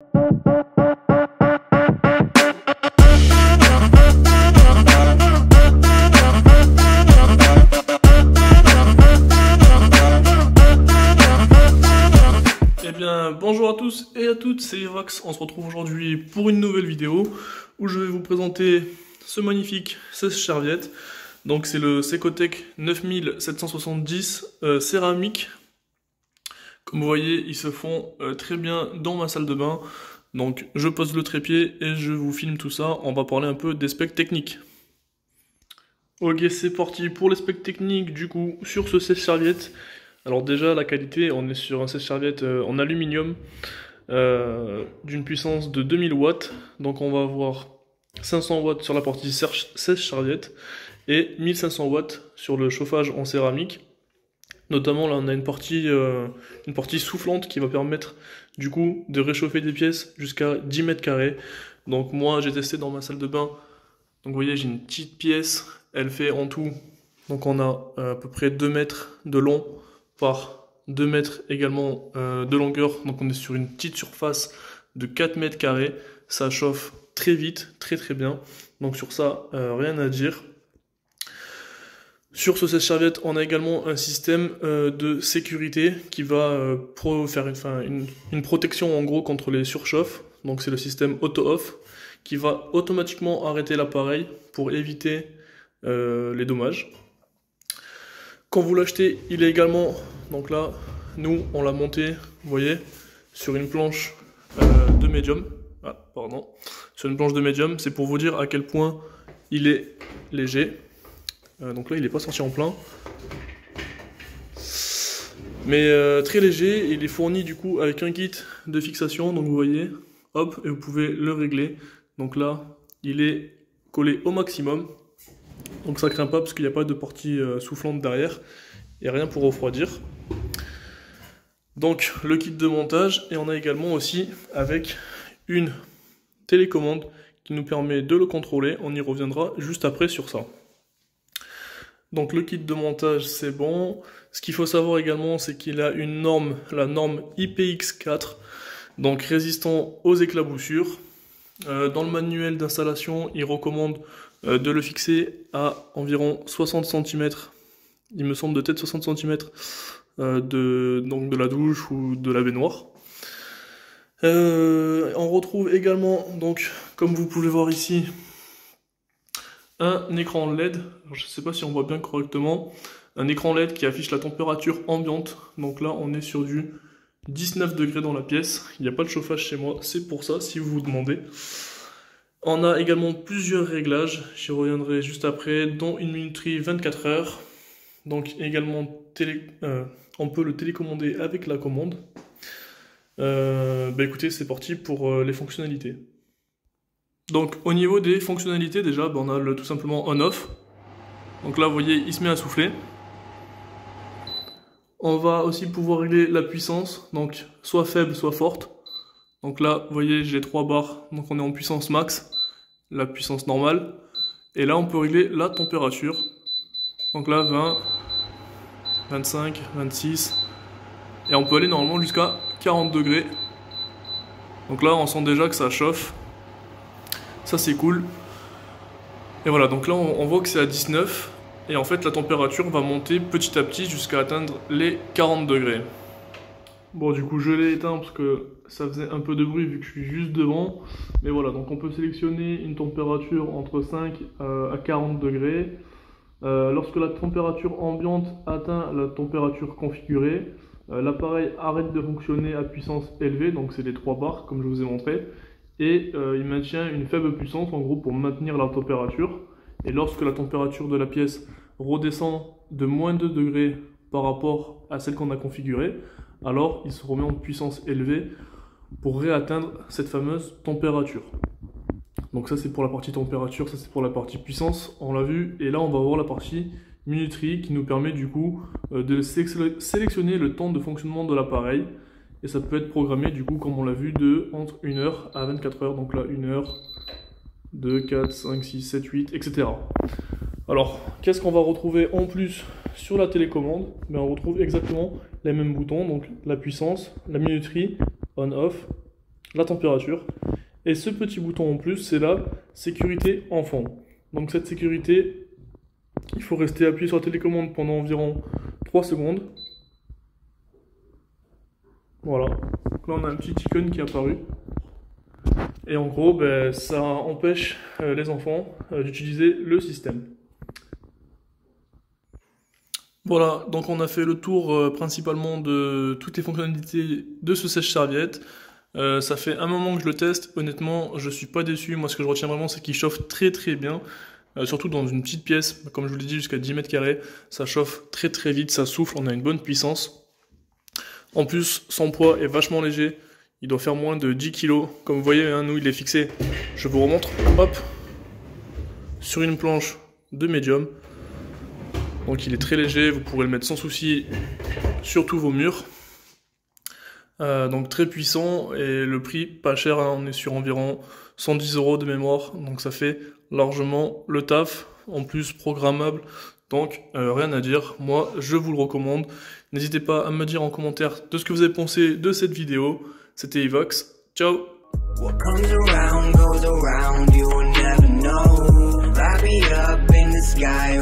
Eh bien, bonjour à tous et à toutes, c'est Evox. On se retrouve aujourd'hui pour une nouvelle vidéo où je vais vous présenter ce magnifique sèche-serviette. Donc c'est le Secotech 9770 céramique. Comme vous voyez, ils se font très bien dans ma salle de bain. Donc je pose le trépied et je vous filme tout ça. On va parler un peu des specs techniques. Ok, c'est parti pour les specs techniques du coup sur ce sèche-serviette. Alors déjà la qualité, on est sur un sèche-serviette en aluminium d'une puissance de 2000 watts. Donc on va avoir 500 watts sur la partie sèche-serviette et 1500 watts sur le chauffage en céramique. Notamment là on a une partie soufflante qui va permettre du coup de réchauffer des pièces jusqu'à 10 mètres carrés. Donc moi j'ai testé dans ma salle de bain. Donc vous voyez j'ai une petite pièce, elle fait en tout, donc on a à peu près 2 mètres de long par 2 mètres également de longueur. Donc on est sur une petite surface de 4 mètres carrés. Ça chauffe très vite, très bien. Donc sur ça, rien à dire. Sur ce sèche-serviette, on a également un système de sécurité qui va faire une protection en gros contre les surchauffes. Donc c'est le système auto-off qui va automatiquement arrêter l'appareil pour éviter les dommages. Quand vous l'achetez, il est également, donc là, nous on l'a monté, vous voyez, sur une planche de médium. Ah, pardon. Sur une planche de médium, c'est pour vous dire à quel point il est léger. Donc là, il n'est pas sorti en plein. Mais très léger, il est fourni du coup avec un kit de fixation. Donc vous voyez, hop, et vous pouvez le régler. Donc là, il est collé au maximum. Donc ça craint pas parce qu'il n'y a pas de partie soufflante derrière et rien pour refroidir. Donc le kit de montage, et on a également aussi avec une télécommande qui nous permet de le contrôler. On y reviendra juste après sur ça. Donc le kit de montage c'est bon. Ce qu'il faut savoir également c'est qu'il a une norme, la norme IPX4, donc résistant aux éclaboussures. Dans le manuel d'installation il recommande de le fixer à environ 60 cm, il me semble de tête 60 cm donc de la douche ou de la baignoire. On retrouve également, donc, comme vous pouvez voir ici, un écran LED. Alors, je ne sais pas si on voit bien correctement, un écran LED qui affiche la température ambiante. Donc là on est sur du 19 degrés dans la pièce, il n'y a pas de chauffage chez moi, c'est pour ça si vous vous demandez. On a également plusieurs réglages, j'y reviendrai juste après, dont une minuterie 24 heures. Donc également, on peut le télécommander avec la commande. Écoutez, c'est parti pour les fonctionnalités. Donc au niveau des fonctionnalités, déjà, on a tout simplement on-off. Donc là, vous voyez, il se met à souffler. On va aussi pouvoir régler la puissance, donc soit faible, soit forte. Donc là, vous voyez, j'ai 3 barres, donc on est en puissance max, la puissance normale. Et là, on peut régler la température. Donc là, 20, 25, 26. Et on peut aller normalement jusqu'à 40 degrés. Donc là, on sent déjà que ça chauffe. Ça, c'est cool. Et voilà, donc là, on voit que c'est à 19. Et en fait, la température va monter petit à petit jusqu'à atteindre les 40 degrés. Bon, du coup, je l'ai éteint parce que ça faisait un peu de bruit vu que je suis juste devant. Mais voilà, donc on peut sélectionner une température entre 5 à 40 degrés. Lorsque la température ambiante atteint la température configurée, l'appareil arrête de fonctionner à puissance élevée, donc c'est les 3 barres comme je vous ai montré. Et il maintient une faible puissance en gros pour maintenir la température. Et lorsque la température de la pièce redescend de moins 2 degrés par rapport à celle qu'on a configurée, alors il se remet en puissance élevée pour réatteindre cette fameuse température. Donc ça c'est pour la partie température, ça c'est pour la partie puissance, on l'a vu. Et là on va voir la partie minuterie qui nous permet du coup de sélectionner le temps de fonctionnement de l'appareil. Et ça peut être programmé du coup comme on l'a vu de entre 1 heure à 24 heures. Donc là 1 heure, 2, 4, 5, 6, 7, 8, etc. Alors qu'est-ce qu'on va retrouver en plus sur la télécommande? On retrouve exactement les mêmes boutons, donc la puissance, la minuterie, on-off, la température. Et ce petit bouton en plus, c'est la sécurité enfant. Donc cette sécurité, il faut rester appuyé sur la télécommande pendant environ 3 secondes. Voilà, donc là on a un petit icône qui est apparu. Et en gros, ben, ça empêche les enfants d'utiliser le système. Voilà, donc on a fait le tour principalement de toutes les fonctionnalités de ce sèche-serviette. Ça fait un moment que je le teste, honnêtement je suis pas déçu. Moi ce que je retiens vraiment c'est qu'il chauffe très très bien. Surtout dans une petite pièce, comme je vous l'ai dit, jusqu'à 10 mètres carrés, ça chauffe très très vite, ça souffle, on a une bonne puissance. En plus, son poids est vachement léger, il doit faire moins de 10 kg. Comme vous voyez, hein, nous il est fixé, je vous remontre, hop, sur une planche de médium. Donc il est très léger, vous pourrez le mettre sans souci sur tous vos murs. Donc très puissant et le prix pas cher, hein, on est sur environ 110 € de mémoire, donc ça fait largement le taf, en plus programmable, donc rien à dire, moi je vous le recommande. N'hésitez pas à me dire en commentaire de ce que vous avez pensé de cette vidéo. C'était Evox, ciao. What comes around goes around, you will never know. Light me up in the sky.